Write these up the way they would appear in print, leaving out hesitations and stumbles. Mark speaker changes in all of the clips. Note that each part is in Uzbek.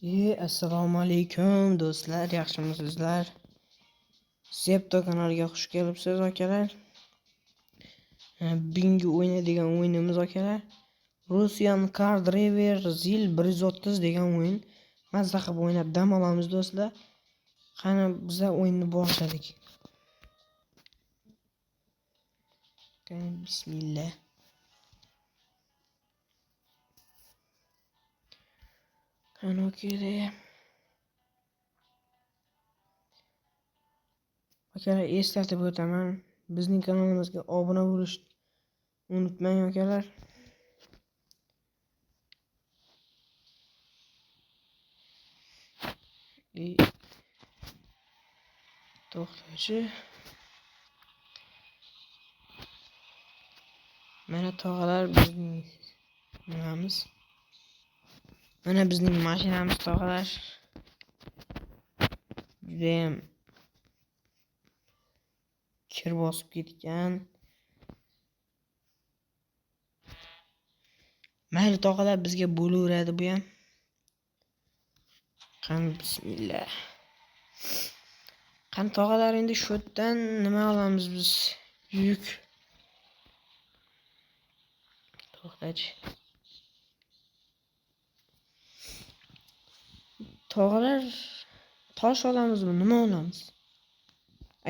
Speaker 1: Assalomu alaykum do'stlar, yaxshimisizlar? Zepto kanaliga xush kelibsiz akalar. Bugungi o'ynaydigan o'yinimiz akalar Russian Card River Zil 130 degan o'yin. Mazza qilib o'ynab dam olamiz do'stlar. Qani biza o'yinni boshladik. Bismillah. Qani okey. Akalar, eslatib o'taman, bizning kanalimizga obuna bo'lishni unutmang akalar. To'xtachi. Mana tog'alar bizning nimamiz. Mana bizning mashinamiz tog'alar. Judayam kir bosib ketgan. Mayli tog'alar, bizga bo'laveradi bu ham. Qani bismillah. Qani tog'alar, endi shu yerdan nima olamiz biz? Yuk. To'xtachi. Tog'alar, tosh olamizmi? Nima olamiz?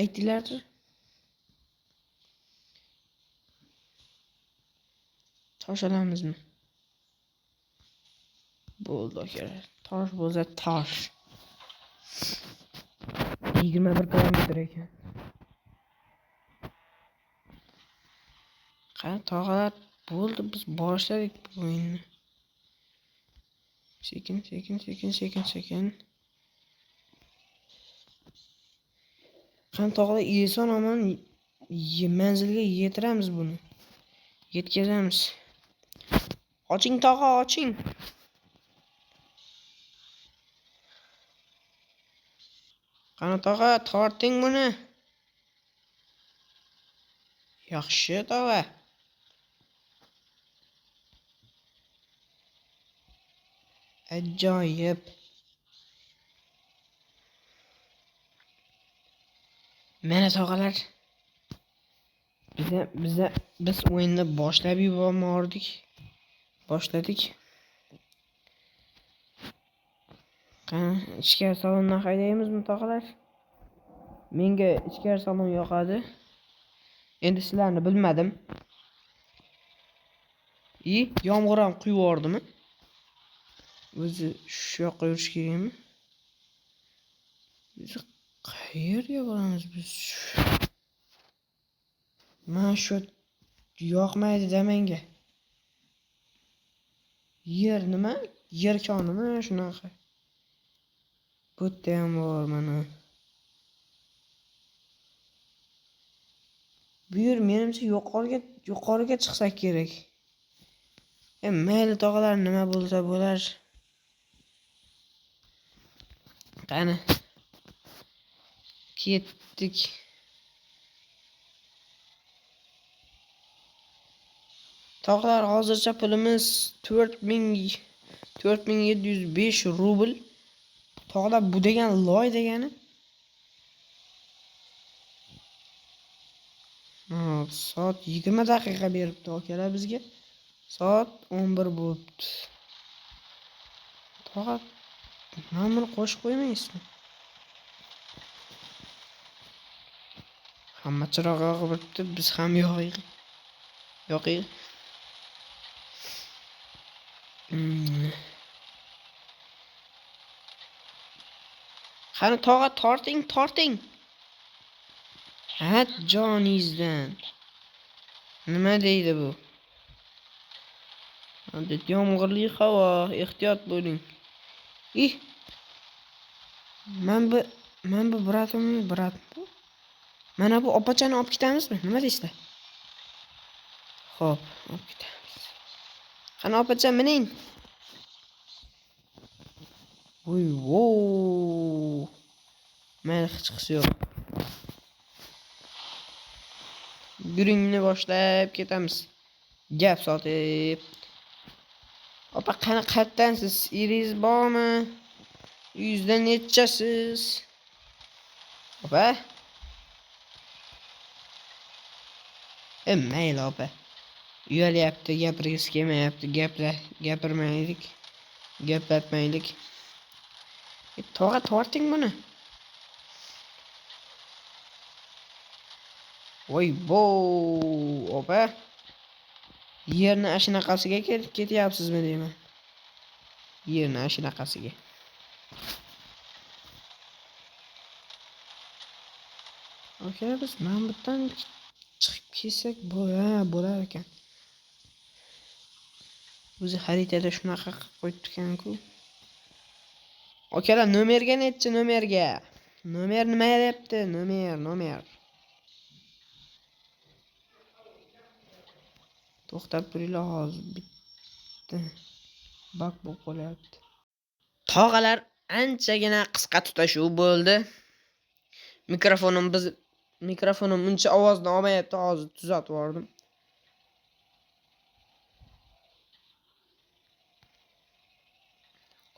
Speaker 1: Aytinglar-chi. Tosh olamizmi? Bo'ldi akalar. Tosh bo'lsa tosh. 21 kilometr ekan. Qani tog'alar, bo'ldi, biz boshladik bu o'yinni. Sekin. Qani tog'alar, eson omon manzilga yetiramiz buni. Yetkazamiz. Oching tog'a, oching. Qani tog'a, torting buni. Yaxshi tog'a. Ajoyib. Mana tog'alar, biz o'yinni boshlab yubordik. Boshladik. Qani ichkari salondan haydaymizmi tog'alar? Menga ichkari salon yoqadi. Endi sizlarni bilmadim. Yomg'ir ham quyib yubordimi? O'zi shu yoqqa yurish kerakmi? Biz qayerga boramiz biz? Mana shu yoqmaydi da menga. Yer nima? Yer konimi shunaqa. Bu yerda ham bor mana. Bu yer menimcha yuqoriga chiqsak kerak. Mayli tog'alar, nima bo'lsa bo'lar. Qani ketdik. Tog'alar, hozircha pulimiz 4705 rubl. Tog'alar, bu degan loy degani. Soat 20 daqiqa beribdi akalar bizga. Soat 11 bo'libdi. Tog'a, mana buni qo'shib qo'ymaysizmi? Hamma chiroq yoqibdi, biz ham yoqaylik. Qani tog'a, torting. Ha, joningizdan. Nima deydi bu? Yomg'irli havo, ehtiyot bo'ling. Men bu bratim. Mana bu opachani olib ketamizmi? Nima deysizlar? Xo'p, olib ketamiz. Qani opacha, mining. Voy. Mayli, hech qisi yo'q. Guringni boshlab ketamiz. Gap sotib. Opa, qani qayerdansiz? Eringiz bormi? 100 dan nechasiz? Opa. Mayli opa. Uyalyapti, gapirgisi kelmayapti. Gapirmaylik. Gaplatmaylik. Tog'a torting buni. Voy bo, opa. Yerni ashinaqasiga ketyapsizmi deyman. Yerni ashinaqasiga. Aka, biz mana bu yerdan chiqib kelsak bo'lar ekan. O'zi xaritada shunaqa qilib qo'yibdi-ku. Akalar, nomerga netchi, nomerga? Nomer nima deyapti? Nomer. To'xtab turinglar, hozir bitta bak bo'lib qolyapti. Tog'alar anchagina qisqa tutashuv bo'ldi. Mikrofonim uncha ovozni olmayapti, hozir tuzatib yubordim.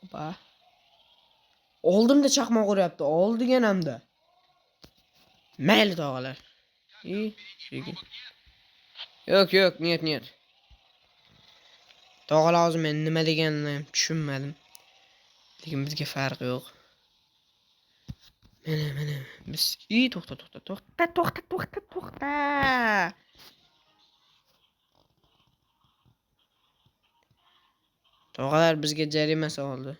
Speaker 1: Opa. Oldimda chaqmoq uryapti, oldiganamda. Mayli tog'alar. Yo'q, niyat. Tog'alar, hozir men nima deganimni tushunmadim. Lekin bizga farqi yo'q. Mana. Biz to'xta. Tog'alar bizga jarima soldi.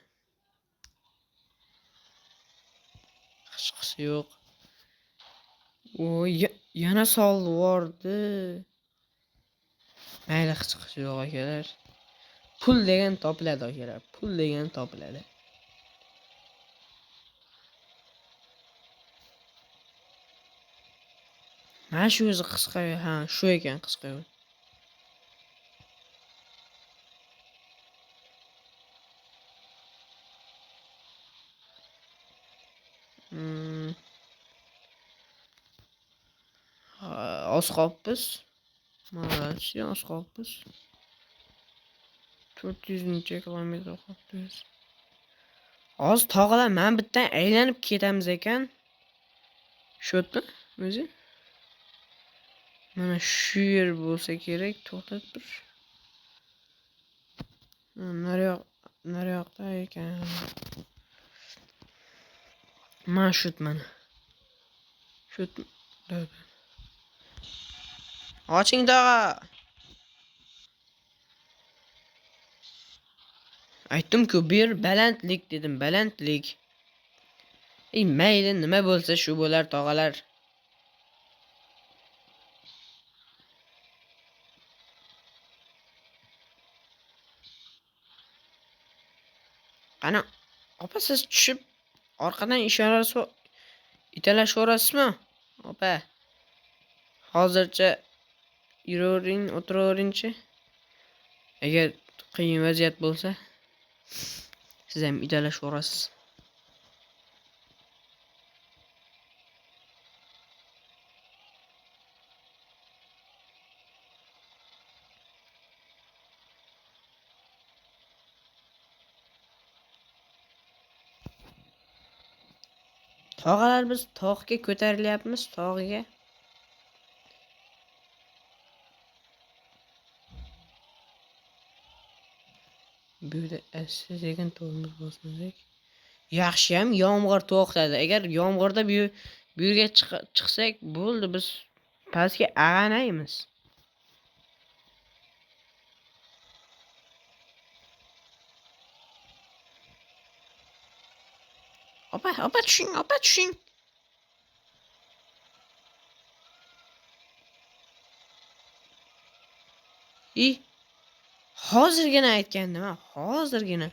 Speaker 1: Hech yo'q. Yana soldi vordi. Mayli, hech yo'q akalar. Pul degan topiladi akalar. Mana shu o'zi qisqa, shu ekan qisqa yo'l. Oz qolibmiz. Молодец, oz qolibmiz. 400 kilometr qolibmiz. Hozir tog'alar men bittan aylanib ketamiz ekan. Shotmi o'zi? Mana shu yer bo'lsa kerak, to'xtab tur. Nariyoqda ekan. Mana shut mana. Shut. Oching tog'a. Aytdim-ku, bir balandlik dedim, balandlik. Mayli, nima bo'lsa shu bo'lar tog'alar. Qani, opa, siz tushib orqadan italashaverasizmi? Opa. Hozircha yuravering, o'tiravering-chi. Agar qiyin vaziyat bo'lsa, siz ham italashaverasiz. Tog'alar, biz tog'ga ko'tarilyapmiz, tog'ga. Bu yerda asta degan tormoz bosmasak. Yaxshiyam yomg'ir to'xtadi. Agar yomg'irda bu yerga chiqsak, bo'ldi, biz pastga ag'anaymiz. Opa tushing. Hozirgina aytgandim, hozirgina.